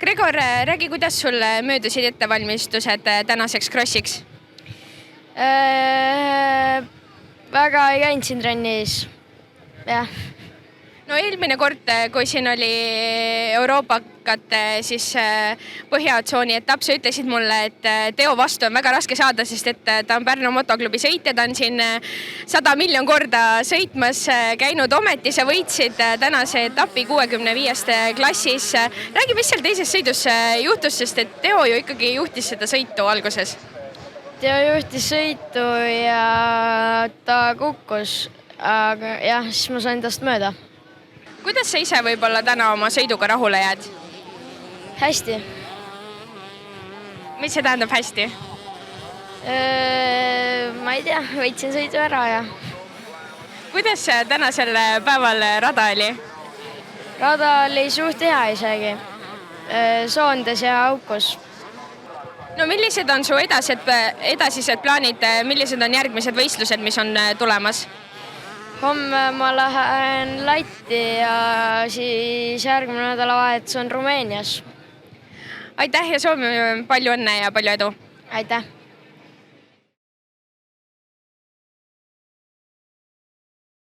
Gregor, räägi, kuidas sul möödusid ettevalmistused tänaseks krossiks? Väga ei käinud siin trennis. Jah. No eelmine kord, kui siin oli Euroopakate siis põhjatsooni etapp, sa ütlesid mulle, et Teo vastu on väga raske saada, sest et ta on Pärnu motoklubi sõitja, ta on siin 100 miljon korda sõitmas käinud, ometi sa võitsid tänase etapi 65. klassis. Räägi, mis seal teises sõidus juhtus, sest et Teo ju ikkagi juhtis seda sõitu alguses. Teo juhtis sõitu ja ta kukkus, aga jah, siis ma sain tast mööda. Kuidas sa ise võib-olla täna oma sõiduga rahule jääd? Hästi. Mis see tähendab hästi? Ma ei tea, võitsin sõidu ära ja... Kuidas tänasel päeval rada oli? Rada oli suht hea isegi. Soondes ja aukus. No millised on su edasised plaanid, millised on järgmised võistlused, mis on tulemas? Homme ma lähen Lätti ja siis järgmine nädalavahetus on Rumeenias. Aitäh ja soovime palju õnne ja palju edu! Aitäh!